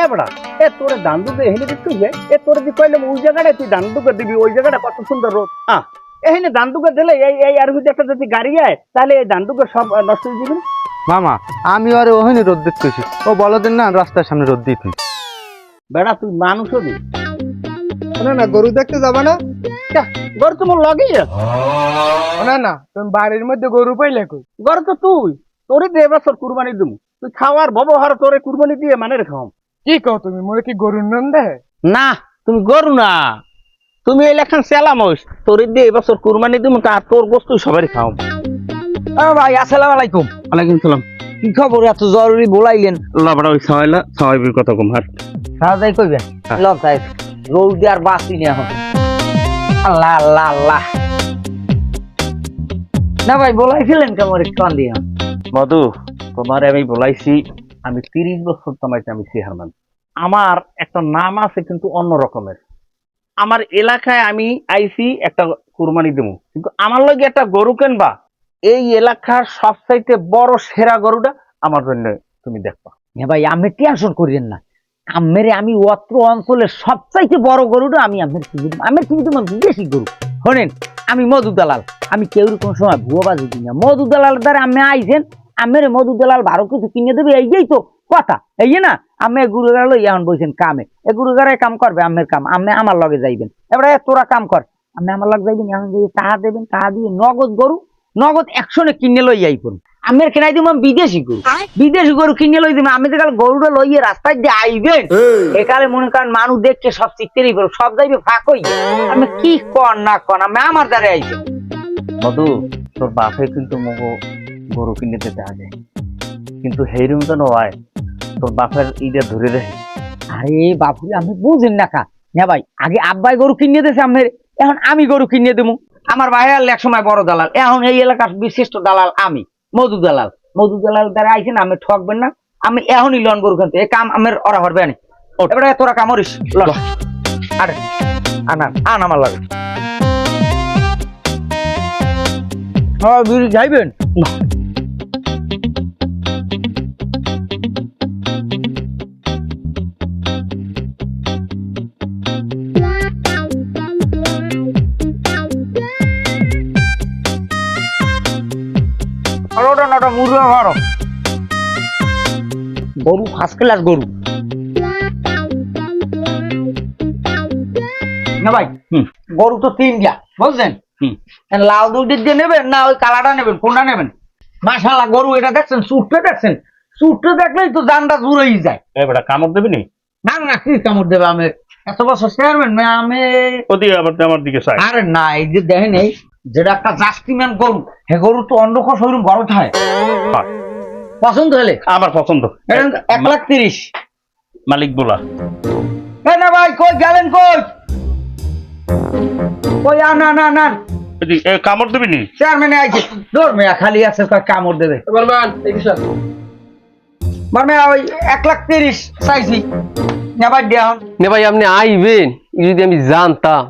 এ বড়া এ তোরে দান্ডুকে এখানে দেখতে যে এ তোরে দি কইলাম ওই জায়গাটা তুই দান্ডুকে দিবি ওই জায়গাটা কত সুন্দর রোদ এখানে দান্ডুকে দিলে এই আর যদি একটা যদি গাড়ি যায় তাহলে এই দান্ডুকে সব নষ্ট হয়ে যাবে। মামা আমি আরে ওখানে রোদ দেখতেছি ও বলদিন না রাস্তার সামনে রোদ দিই বেড়া তুই মানুষ হবি না না গরু দেখতে যাবে না গরু তোমার লগেই আছে। না না তুমি বাড়ির মধ্যে গরু পাইলে কই গরু তো তুই তোরই দিয়ে এবছর কুরবানি দিব তুই খাওয়ার ব্যবহার তোরে কুরবানি দিয়ে মানে রেখাম। কি কও তুমি মোরে কি গরুর নাম দেয়? না তুমি গরু না তুমি এই লেখান সেলামস তোর দিয়ে এবছর কুরবানি দিব তা তোর বস্তু সবারই খাও। ভাই আসসালামু আলাইকুম। ওয়ালাইকুম সালাম। কি খবর এত জরুরি বলাইলেন? লাবড়া ওই সবাইলা সবাই কথা কম হাট সাজাই কইবেন লক তাই রোদ আর বাসি নি এখন। আল্লাহ আল্লাহ আল্লাহ না ভাই বলাইছিলেন কেমন কান দিয়া মধু তোমার আমি বলাইছি আমি 30 বছর তোমাইতে আমি চেয়ারম্যান। আমার একটা নাম আছে কিন্তু অন্য রকমের। আমার এলাকায় আমি আইছি একটা কুরবানি দেবো কিন্তু আমার লগে একটা গরু কেনবা এই এলাকার সবচাইতে বড় সেরা গরুটা আমার জন্য তুমি দেখবা। হ্যাঁ ভাই আমি টেনশন করিয়েন না আমের আমি অত্র অঞ্চলের সবচাইতে বড় গরুটা আমি আমের তুমি তোমার বিদেশি গরু শোনেন আমি মধু দালাল আমি কেউ কোন সময় ভুয়া বাজি কিনা মধু দালাল দ্বারা আমি আইছেন আমের মধু দালাল 12 কিছু কিনে দেবে এই তো কথা এই না আমি গুরুগার লই এখন বইছেন কামে এ গুরুগারে কাম করবে আমের কাম আমি আমার লগে যাইবেন এবারে তোরা কাম কর আমি আমার লগে যাইবেন এখন যে টাকা দেবেন টাকা দিয়ে নগদ গরু নগদ 100 কিনে লই আইপুন আমের কেনাই দিব বিদেশি গরু কিনে লই দিব আমি যেকাল গরুটা লইয়ে রাস্তায় দিয়ে আইবেন একালে মনে করেন মানুষ দেখকে সব চিত্তেরই গরু সব যাইবে ফাঁকই আমি কি কর না কর আমি আমার দ্বারা আইছেন। মধু তোর বাপে কিন্তু মগো গরু কিনে দিতে আগে কিন্তু হেরুম তো নয় তোর বাপের ইটা ধরে রে। আরে বাপুরে আমি বুঝেন না কা না ভাই আগে আব্বাই গরু কিনে দিয়েছে আমের এখন আমি গরু কিনে দেবো আমার ভাই আর এক সময় বড় দালাল এখন এই এলাকার বিশিষ্ট দালাল আমি মধু দালাল দ্বারা আইছেন আমি ঠকবেন না আমি এখনই লন গরু কিনতে এই কাম আমার ওরা হরবে না এবারে তোরা কামড়িস আরে আন আমার লাগে বিড়ি যাইবেন গরু ফার্স্ট ক্লাস গরু না ভাই গরু তো 3 দিয়া বুঝছেন লাল দুধ দিয়ে নেবেন না ওই কালাটা নেবেন কোনটা নেবেন? মাশাআল্লাহ গরু এটা দেখছেন সুটটা দেখলেই তো জানটা জুড়েই যায়। এবারে কামড় দেবে নি? না না কি কামড় দেবে আমি এত বছর চেয়ারম্যান আমি ওদিকে আবার আমার দিকে চাই। আরে না এই যে দেখেন এই যেটা একটা জাস্টিম্যান গরু হে গরু তো অন্যকো শোরুম বড় থাকে পছন্দ হলে আমার পছন্দ 1,30,000 মালিক বলা। না ভাই কই গেলেন কই না কামড় দেবে নি? চেয়ারম্যান আইছে দৌড় মেয়া খালি আছে কামড় দেবে ওই 1,30,000 চাইছি নেবার দেওয়া নে ভাই আপনি আইবেন যদি আমি জানতাম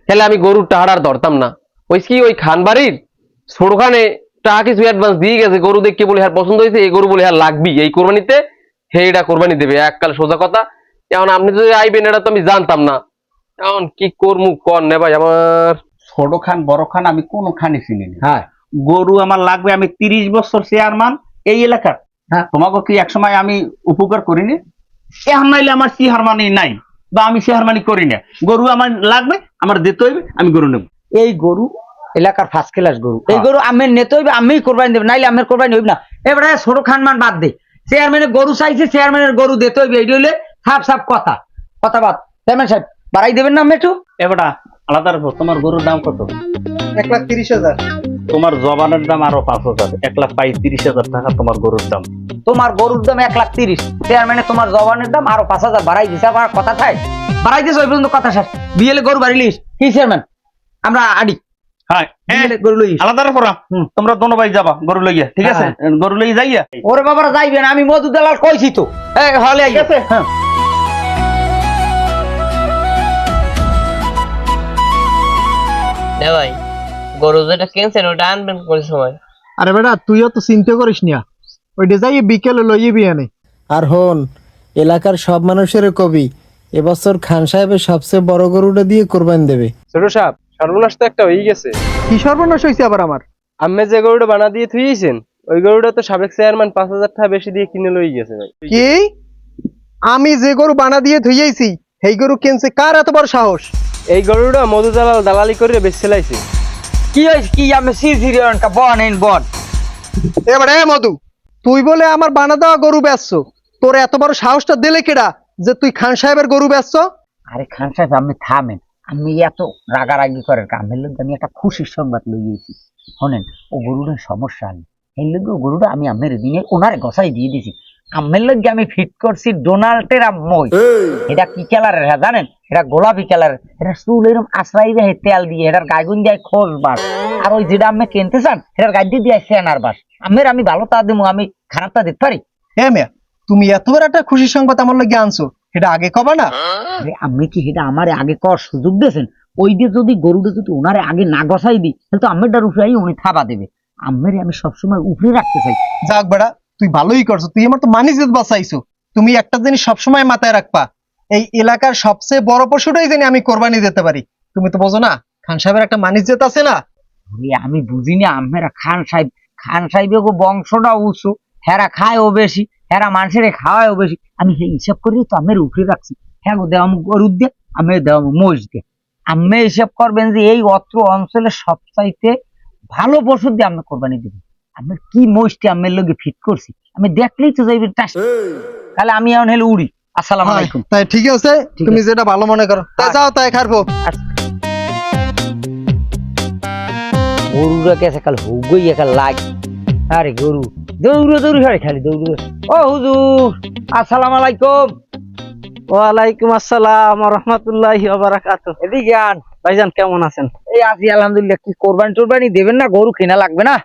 তাহলে আমি গরুর টাহার ধরতাম না ওই কি ওই খানবাড়ির ছোটখানে টাকা কিছু অ্যাডভান্স দিয়ে গেছে গরু দেখে বলে হ্যাঁ পছন্দ হয়েছে এই গরু বলে হ্যাঁ লাগবি এই কোরবানিতে হে এটা কোরবানি দেবে এককাল সোজা কথা। এখন আপনি যদি আইবেন এটা তো আমি জানতাম না এখন কি করবো কর নে ভাই আমার ছোট খান বড় খান আমি কোন খানি চিনি না। হ্যাঁ গরু আমার লাগবে আমি 30 বছর চেয়ারম্যান এই এলাকার। হ্যাঁ তোমাকে কি একসময় আমি উপকার করিনি? এখন নাইলে আমার চেয়ারম্যানই নাই বা আমি চেয়ারম্যানই করি না। গরু আমার লাগবে আমার দিতে হইবে আমি গরু নেব। এই গরু এলাকার ফার্স্ট ক্লাস গরু এই গরু আমি নিতে হইবে আমি কোরবানি দেব নাইলে আমার কোরবানি হইবে না। এবারে ছোট খানমান বাদ দে চেয়ারম্যানের গরু চাইছে চেয়ারম্যানের গরু দিতে হইবে এই হইলে সাফ কথা বাদ চেয়ারম্যান সাহেব বাড়াই দেবেন না মেটু এবারে আলাদা রাখো। তোমার গরুর দাম কত? 1,30,000। তোমার জবানের দাম আরো 5,000 1,35,000 টাকা তোমার গরুর দাম। তোমার গরুর দাম 1,30,000 চেয়ারম্যানে তোমার জবানের দাম আরো 5,000 বাড়াই দিছে আমার কথা থাই বাড়াই দিছে ওই পর্যন্ত কথা শেষ বিয়েলে গরু বাড়িলিস কি চেয়ারম্যান আমরা আডি হ্যাঁ গরু লইস আলাদা রাখো। তোমরা দোনো ভাই যাবা গরু লইয়া ঠিক আছে গরু লইয়া যাইয়া ওরে বাবারা যাইবেন আমি মধু দালাল কইছি তো হলে ঠিক আছে হ্যাঁ ভাই গরু যেটা কিনছেন ওটা আনবেন কোন সময়? আরে বেটা তুইও তো চিন্তা করিস না ওইটা যাই বিকেলে লইয়ে বিয়ানে। আর হন এলাকার সব মানুষের কবি এবছর খান সাহেবের সবচেয়ে বড় গরুটা দিয়ে কোরবানি দেবে। ছোট সাহেব, সর্বনাশ তো একটা হয়ে গেছে। কি সর্বনাশ হয়েছে আবার আমার? আম্মে যে গরুটা বানা দিয়ে থুইছেন, ওই গরুটা তো সাবেক চেয়ারম্যান 5,000 টাকা বেশি দিয়ে কিনে লই গেছে ভাই। কি? আমি যে গরু বানা দিয়ে ধুইয়েছি সেই গরু কিনছে কার এত বড় সাহস? এই গরুটা মধু দালালি করে বেচে লাইছে। কি হয়েছে কি? আমি সিরিয়নটা বনেন বন। এবারে মধু, তুই বলে আমার বানা দেওয়া গরু বেচছো? তোর এত বড় সাহসটা দিলে কেডা যে তুই খান সাহেবের গরু বেচছো? আরে খান সাহেব আপনি থামেন, আমি এত রাগারাগি করেন কামের লোক। আমি একটা খুশির সংবাদ লইয়েছি, শোনেন। ও গরুটার সমস্যা নেই, এই লোক গরুটা আমি আমের দিনে ওনারে গসাই দিয়ে দিছি। আমের লোক আমি ফিট করছি ডোনাল্ডের মই। এটা কি কালারের হ্যাঁ জানেন? এটা গোলাপি কালারের। এটা চুল এরকম আশ্রাই দেয় তেল দিয়ে, এটার গাইগুন দিয়ে খোঁজ বাস। আর ওই যেটা আমি কিনতে চান এটার গাই দিয়ে সেনার বাস। আমের আমি ভালো তা দিব, আমি খারাপটা দিতে পারি? হ্যাঁ মিয়া, তুমি এত বড় একটা খুশির সংবাদ আমার লাগে আনছো, এটা আগে কবা না? আরে আমি কি এটা আমারে আগে কর সুযোগ দিয়েছেন? ওই দিয়ে যদি গরুটা যদি ওনারে আগে না গসাই দিই তাহলে তো আমেরটার উপরে উনি থাবা দেবে। আমের আমি সবসময় উপরে রাখতে চাই। যাক বেড়া, তুই ভালোই করছো, তুই আমার তো মানিজত বাঁচাইছো। তুমি একটা জিনিস সবসময় মাথায় রাখবা, এই এলাকার সবচেয়ে বড় পশুটাই জানি আমি কোরবানি দিতে পারি। তুমি তো বোঝো না খান সাহেবের একটা মানিজত আছে না? আমি বুঝি না আমেরা খান সাহেব বংশটা উঁচু, হেরা খায়ও বেশি, হেরা মানুষের খাওয়ায়ও বেশি। আমি সেই হিসাব করি তো আমের উপরে রাখছি। হ্যাঁ গো দেওয়া গরুর দিয়ে, আমি দেওয়া মোষ দিয়ে। আমি হিসাব করবেন যে এই অত্র অঞ্চলে সবচাইতে ভালো পশু দিয়ে আমি কোরবানি দেব। আমি কি মোষটি আমের লোকে ফিট করছি, আমি দেখলেই তো যাইবে টাস। তাহলে আমি এখন হেলে উড়ি। আসসালামু আলাইকুম। তাই ঠিক আছে, ঠিক তুমি আছে। যেটা ভালো মনে করো তাই যাও, তাই খারবো। গরুরা কেসে কাল হুগই একাল লাগ। আরে গরু দৌড়ে হারে খালি দৌড়ে। ও হুজুর আসসালামু আলাইকুম। ওয়ালাইকুম আসসালাম ওয়া রাহমাতুল্লাহি ওয়া বারাকাতুহু। এদিকে আন। ভাইজান কেমন আছেন? এই আছি আলহামদুলিল্লাহ। কি কোরবানি টোরবানি দেবেন না? গরু কেনা লাগবে না?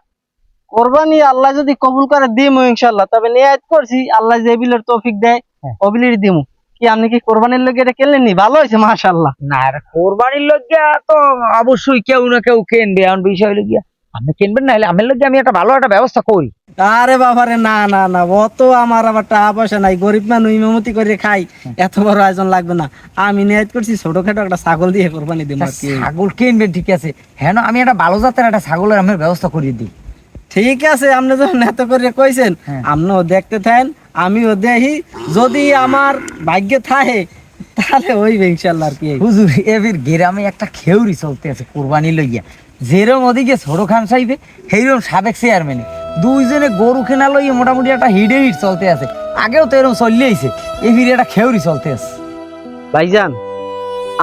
কোরবানি আল্লাহ যদি কবুল করে দিমু ইনশাআল্লাহ, তবে নিয়ত করছি আল্লাহ যে বিলের তৌফিক দেয় ওবিলের দিমু। কি আপনি কি কোরবানির লগে এটা কিনলেন নি? ভালো হয়েছে মাশাআল্লাহ। না আর কোরবানির লজ্জা তো অবশ্যই কেউ না কেউ কিনবে। এখন বিষয় হলো গিয়া আপনি কিনবেন না হলে আমার লজ্জা আমি একটা ভালো একটা ব্যবস্থা করি। আরে বাবারে, না না না, অত আমার আবার টাকা পয়সা নাই, গরিব মানুষ ইমামতি করে খাই, এত বড় আয়োজন লাগবে না। আমি নিয়ত করছি ছোটখাটো একটা ছাগল দিয়ে কোরবানি দিব। ছাগল কিনবেন ঠিক আছে, হ্যাঁ না আমি একটা ভালো জাতের একটা ছাগলের আমি ব্যবস্থা করিয়ে দিই। ঠিক আছে, আপনি যখন এত করে কইছেন আপনিও দেখতে থাকেন, আমিও দেখি। যদি আমার ভাগ্যে থাকে তাহলে হইবে ইনশাল্লাহ। আর কি হুজুর এবার গ্রামে একটা খেউরি চলতে আছে কোরবানি লইয়া। যেরম ওদিকে ছোট খান সাহেবে সেইরকম সাবেক চেয়ারম্যান দুইজনে গরু কেনা লইয়া মোটামুটি একটা হিট চলতে আছে। আগেও তো এরকম চললে আইছে, এই ফিরে একটা খেউরি চলতে আছে। ভাইজান,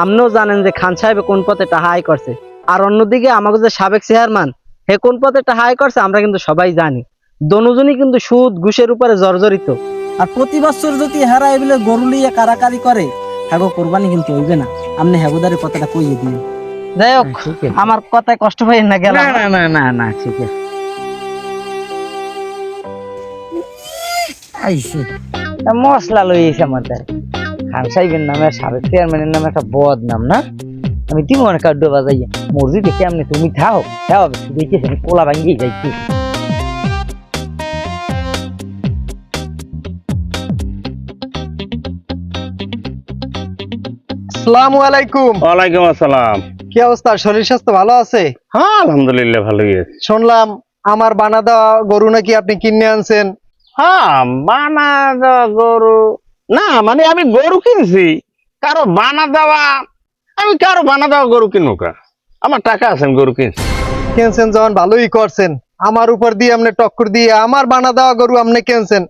আপনিও জানেন যে খান সাহেব কোন পথে টাকা আয় করছে, আর অন্যদিকে আমাকে যে সাবেক চেয়ারম্যান হে কোন পথে টাকা আয় করছে আমরা কিন্তু সবাই জানি। দনোজনই কিন্তু সুদ ঘুষের উপরে জর্জরিত। আর প্রতি বছর যদি হেরা এগুলো গরু লিয়ে কারাকারি করে, হ্যাগো কোরবানি কিন্তু হইবে না। আপনি হ্যাগোদারের কথাটা কইয়ে দিন। যাই হোক, আমার কথায় কষ্ট পাইেন না। গেল না ঠিক আছে। আইছে মশলা লই এসে আমার দ্বারা। খান সাহেবের নামে সাবেক চেয়ারম্যানের নামে একটা বদ নাম না। আমি দিব অনেক কার্ড বাজাইয়া মর্জি দেখে আপনি তুমি থাও থাও দেখেছি আমি কোলা ভাঙ্গিয়ে যাইছি। আসসালামু আলাইকুম। ওয়ালাইকুম আসসালাম। কি অবস্থা? শরীর স্বাস্থ্য ভালো আছে? হ্যাঁ আলহামদুলিল্লাহ ভালোই আছে। শুনলাম আমার বানা দেওয়া গরু নাকি আপনি কিনে আনছেন। হ্যাঁ বানা দেওয়া গরু না, মানে আমি গরু কিনছি, কারো বানা দেওয়া আমি কারো বানা দেওয়া গরু কিনবো কা? আমার টাকা আছেন গরু কিনছি। কিনছেন যখন ভালোই করছেন, আমার উপর দিয়ে আপনি টক্কর দিয়ে আমার বানা দেওয়া গরু আপনি কিনছেন।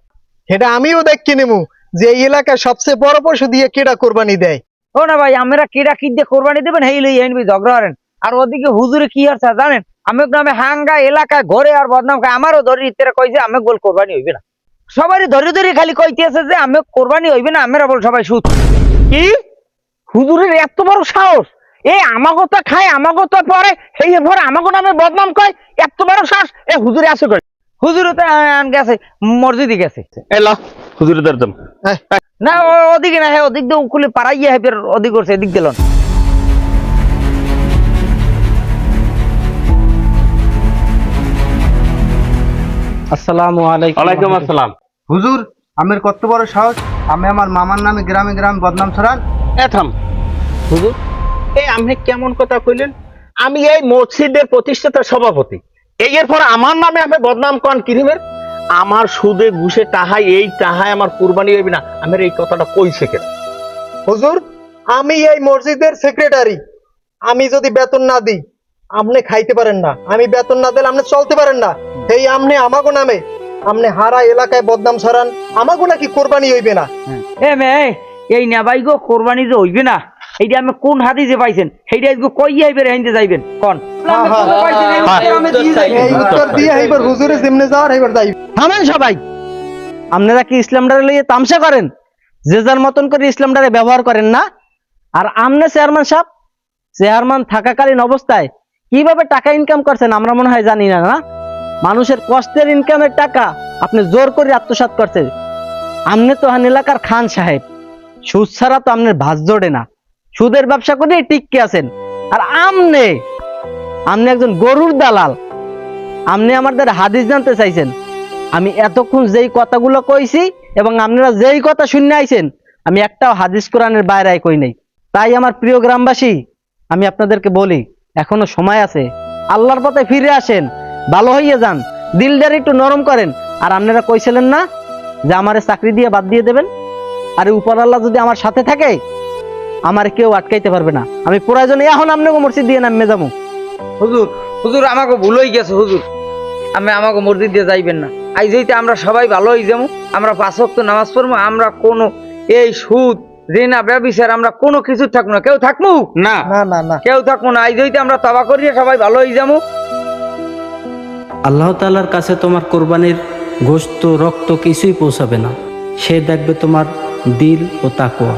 সেটা আমিও দেখি নেবো যে এই এলাকার সবচেয়ে বড় পশু দিয়ে কেডা কোরবানি দেয়। ও না ভাই, আমরা কিরা কি দিয়ে কোরবানি দেবেন হেই লই আনবি ঝগড়া করেন। আর ওদিকে হুজুরে কি হচ্ছে জানেন? আমি গ্রামে হাঙ্গা এলাকায় ঘরে আর বদনাম খায়। আমারও ধরে ইত্যারা কইছে আমি গোল কোরবানি হইবে না। সবারই ধরে ধরে খালি কইতেছে যে আমি কোরবানি হইবে না, আমরা বল সবাই সুদ। কি হুজুরের এত বড় সাহস! এই আমাগো তো খায় আমাগো তো পরে সেই পরে আমাগো নামে বদনাম কয়, এত বড় সাহস! এ হুজুরে আছে কই? হুজুরে তো গেছে মসজিদে গেছে। এলা হুজুরের দরদম না ওদিকে না, হ্যাঁ ওদিক দিয়ে উকুলে পাড়াইয়া হেপের ওদিক করছে, এদিক দিল না। আসসালামু আলাইকুম। ওয়ালাইকুম আসসালাম। হুজুর, আমের কত বড় সাহস! আমি আমার মামার নামে গ্রামে গ্রামে বদনাম ছড়ান? থাম হুজুর, এই আপনি কেমন কথা কইলেন? আমি এই মসজিদের প্রতিষ্ঠাতা সভাপতি, এরপর আমার নামে আমি বদনাম করেন কিরিমের? আমার সুদে ঘুষে টাহাই, এই টাহায় আমার কুরবানি হইবে না, আমার এই কথাটা কইছে কেন? হুজুর, আমি এই মসজিদের সেক্রেটারি, আমি যদি বেতন না দিই আপনি খাইতে পারেন না, আমি বেতন না দিলে আপনি চলতে পারেন না। এই আপনি আমাগো নামে আপনি হারা এলাকায় বদনাম ছড়ান, আমাগো নাকি কোরবানি হইবে না? এই না ভাই গো, কোরবানি যে হইবে না এইটা আমি কোন হাদিসে পাইছেন? সেইটা আজকে কই আইবে হেনতে যাইবেন কোন? এই উত্তর দিয়ে এইবার হুজুরে যেমনে যাওয়ার এইবার যাই। থামেন সবাই। আপনারা কি ইসলামটারে লইয়ে তামসা করেন? যে যার মতন করে ইসলামটারে ব্যবহার করেন না? আর আমনে চেয়ারম্যান সাহেব, চেয়ারম্যান থাকাকালীন অবস্থায় কিভাবে টাকা ইনকাম করছেন আমরা মনে হয় জানি না, না? মানুষের কষ্টের ইনকামের টাকা আপনি জোর করে আত্মসাৎ করছেন। আমনে তো হান এলাকার খান সাহেব, সুদ ছাড়া তো আপনার ভাত জোড়ে না, সুদের ব্যবসা করে টিককে আছেন। আর আমনে একজন গরুর দালাল। আপনি আমাদের হাদিস জানতে চাইছেন, আমি এতক্ষণ যেই কথাগুলো কইছি এবং আপনারা যেই কথা শুনে আইছেন, আমি একটাও হাদিস কোরআনের বাইরে কই নাই। তাই আমার প্রিয় গ্রামবাসী, আমি আপনাদেরকে বলি, এখনো সময় আছে, আল্লাহর পথে ফিরে আসেন, ভালো হইয়া যান, দিলদার একটু নরম করেন। আর আপনারা কইছিলেন না যে আমারে চাকরি দিয়ে বাদ দিয়ে দেবেন? আরে উপর আল্লাহ যদি আমার সাথে থাকে, আমার কেউ আটকাইতে পারবে না। আমি প্রয়োজনে এখন আপনাকে মসজিদ দিয়ে নামে যাবো। হুজুর, হুজুর আমাকে ভুল হয়ে গেছে হুজুর, আমি আমাকে মসজিদ দিয়ে যাইবেন না। আজ হইতে আমরা সবাই ভালো হয়ে যাবো, আমরা 5 ওয়াক্ত নামাজ পড়বো, আমরা কোনো এই সুদ ঋণা ব্যবচার আমরা কোনো কিছু থাকবো না। কেউ থাকবো না, না না না, কেউ থাকবো না। আজ হইতে আমরা তওবা করি, সবাই ভালো হয়ে যাবো। আল্লাহ তাআলার কাছে তোমার কোরবানির গোশত রক্ত কিছুই পৌঁছাবে না, সে দেখবে তোমার দিল ও তাকওয়া।